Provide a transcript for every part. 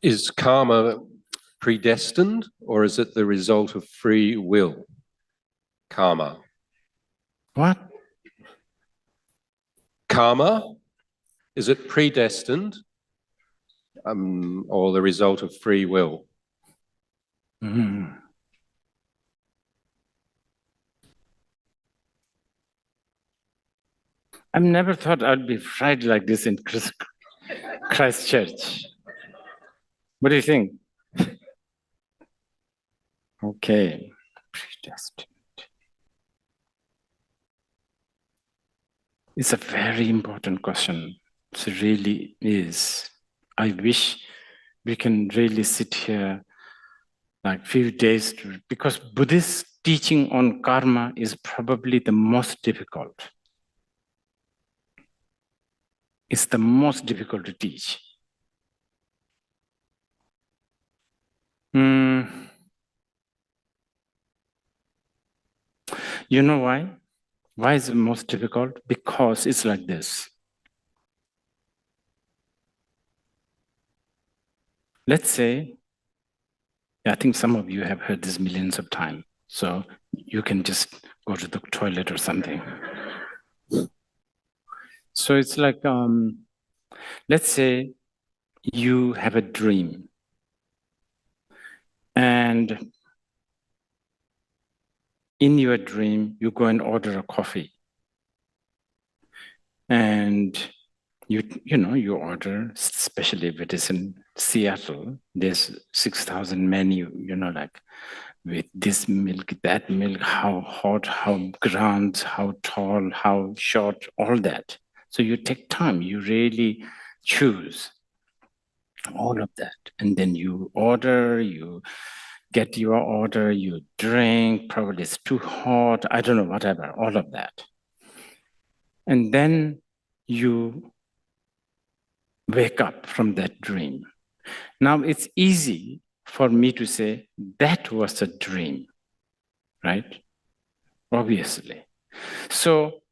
Is karma predestined, or is it the result of free will? Karma. What? Karma, is it predestined, or the result of free will? I've never thought I'd be fried like this in Christchurch. What do you think? Okay, predestined. It's a very important question. It really is. I wish we can really sit here like few days because Buddhist teaching on karma is probably the most difficult. It's the most difficult to teach. You know why? Why is it most difficult? Because it's like this. Let's say, I think some of you have heard this millions of times, so you can just go to the toilet or something. So it's like, let's say you have a dream and in your dream, you go and order a coffee and you order, especially if it is in Seattle, there's 6,000 menu, like with this milk, that milk, how hot, how ground, how tall, how short, all that. So you take time, you really choose all of that. And then you order, you get your order, you drink, probably it's too hot, I don't know, whatever, all of that. And then you wake up from that dream. Now it's easy for me to say that was a dream, right? Obviously. So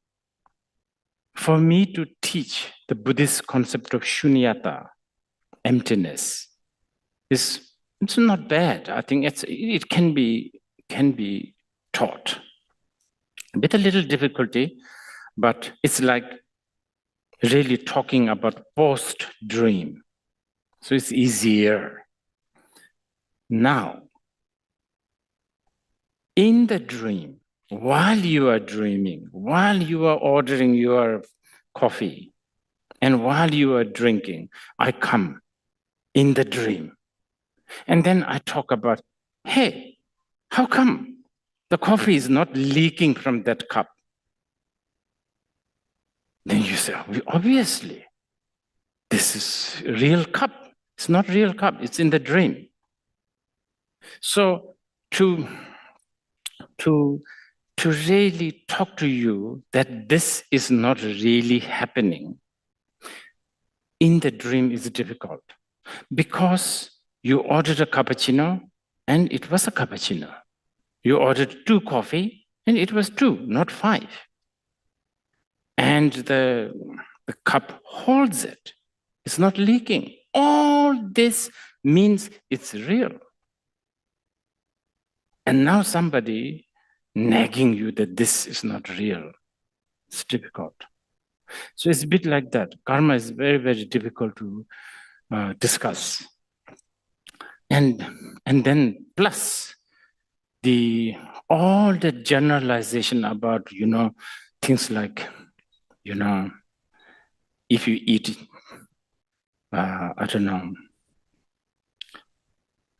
for me to teach the Buddhist concept of shunyata, emptiness, it's not bad. I think it can be taught with a little difficulty, but it's like really talking about post-dream. So it's easier. Now, in the dream, while you are dreaming, while you are ordering your coffee, and while you are drinking, I come in the dream. And then I talk about, hey, how come the coffee is not leaking from that cup? Then you say, obviously, this is a real cup. It's not real cup, it's in the dream. So to really talk to you that this is not really happening in the dream is difficult because you ordered a cappuccino and it was a cappuccino. You ordered 2 coffee and it was 2, not 5. And the cup holds it. It's not leaking. All this means it's real. And now somebody nagging you that this is not real. It's difficult. So it's a bit like that. Karma is very, very difficult to discuss. And then plus all the generalization about, things like, if you eat, I don't know,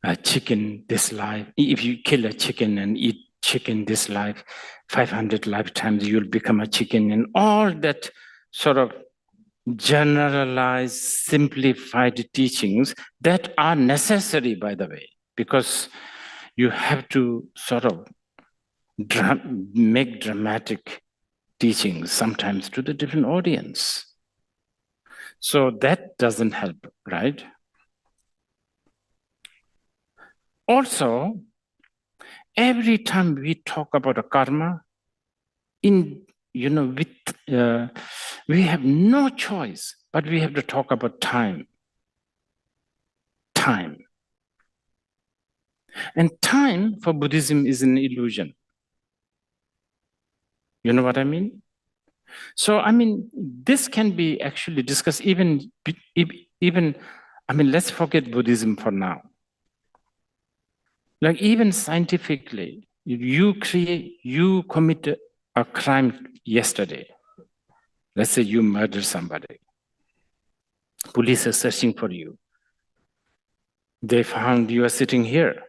a chicken this life, if you kill a chicken and eat chicken this life, 500 lifetimes you'll become a chicken, and all that sort of generalized, simplified teachings that are necessary, by the way, because you have to sort of make dramatic teachings sometimes to the different audience. So that doesn't help, right? Also, every time we talk about a karma, we have no choice, but we have to talk about time. time. And time for Buddhism is an illusion. You know what I mean? So, I mean, this can be actually discussed even, I mean, let's forget Buddhism for now. Like even scientifically, you commit a crime yesterday. Let's say you murder somebody. Police are searching for you. They found you are sitting here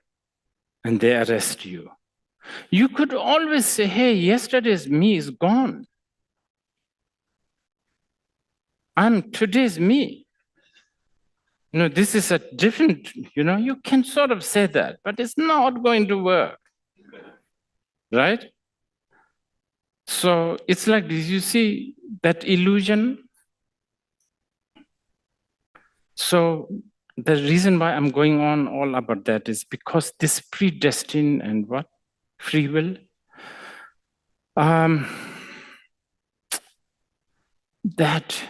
and they arrest you. You could always say, hey, yesterday's me is gone. Today's me. No, this is a different, you can sort of say that, but it's not going to work. Right? So it's like this, you see that illusion. So the reason why I'm going on all about that is because this predestined and what? Free will. That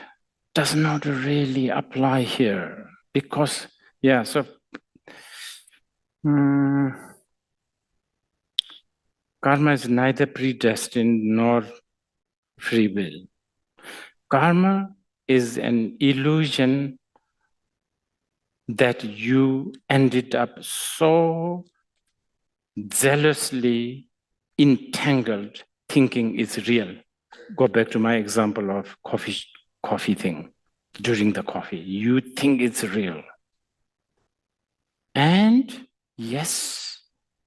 does not really apply here because, yeah, so karma is neither predestined nor free will. Karma is an illusion that you ended up so zealously entangled thinking is real. Go back to my example of coffee thing. During the coffee, you think it's real. And yes,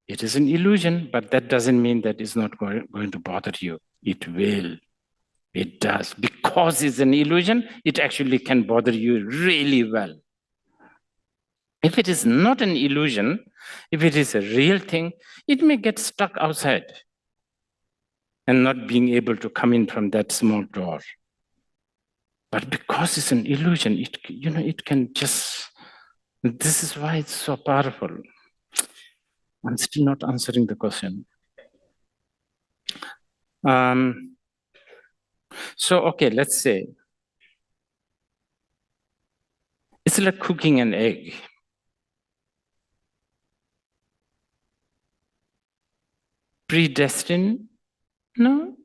it is an illusion, but that doesn't mean that it's not going to bother you. It will. It does. Because it's an illusion, it actually can bother you really well. If it is not an illusion, if it is a real thing, it may get stuck outside and not being able to come in from that small door. But because it's an illusion, it can just, this is why it's so powerful. I'm still not answering the question. So, okay, let's say, it's like cooking an egg. Predestined? No.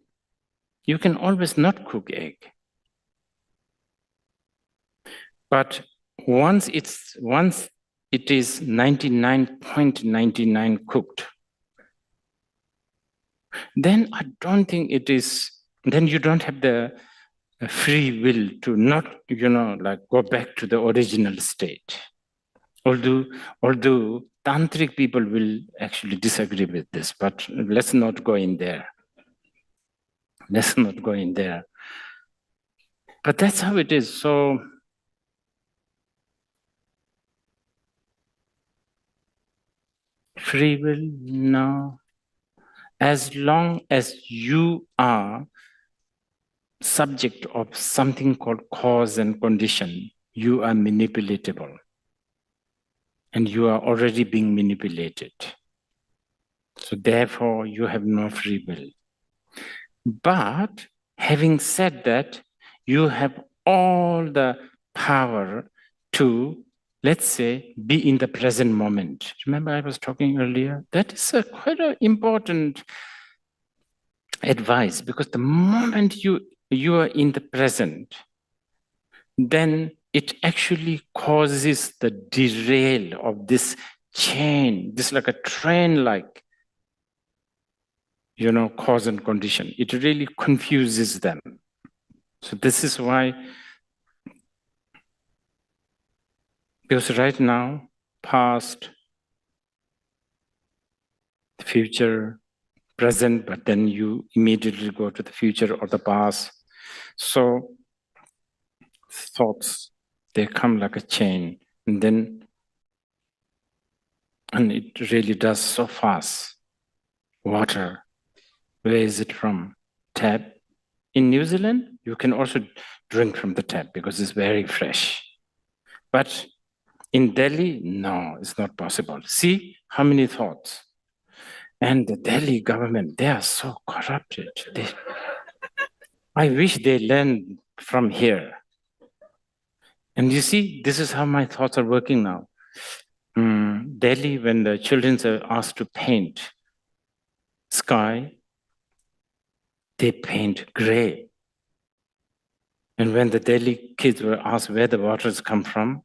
You can always not cook egg. But once it is 99.99 cooked, then I don't think it is, then you don't have the free will to not, like go back to the original state. Although tantric people will actually disagree with this, but let's not go in there. Let's not go in there. But that's how it is. So free will, no. As long as you are subject of something called cause and condition, you are manipulatable. And you are already being manipulated. So therefore, you have no free will. But having said that, you have all the power to, let's say, be in the present moment. Remember I was talking earlier? That is quite an important advice, because the moment you are in the present, then it actually causes the derail of this chain, this like a train-like, cause and condition. It really confuses them. So this is why, because right now, past, future, present, but then you immediately go to the future or the past. So thoughts, they come like a chain, and it really does so fast. Water, where is it from? Tap. In New Zealand, you can also drink from the tap because it's very fresh. But in Delhi, no, it's not possible. See how many thoughts. And the Delhi government, they are so corrupted. I wish they learned from here. And you see, this is how my thoughts are working now. Delhi, when the children are asked to paint sky, they paint gray. And when the Delhi kids were asked where the waters come from,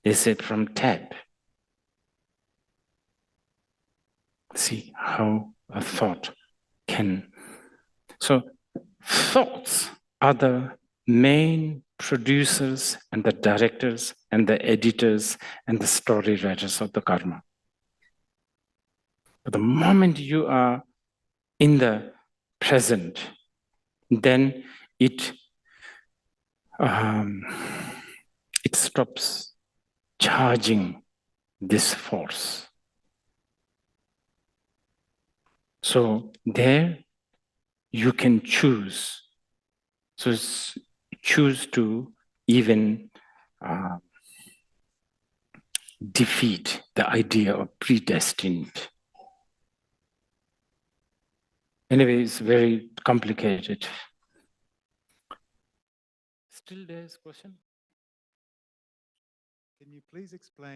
they said from tap. See how a thought can. So thoughts are the main producers and the directors and the editors and the story writers of the karma. But the moment you are in the present, then it stops charging this force. So there you can choose. So choose to even defeat the idea of predestined. Anyway, it's very complicated. Still there's question? Can you please explain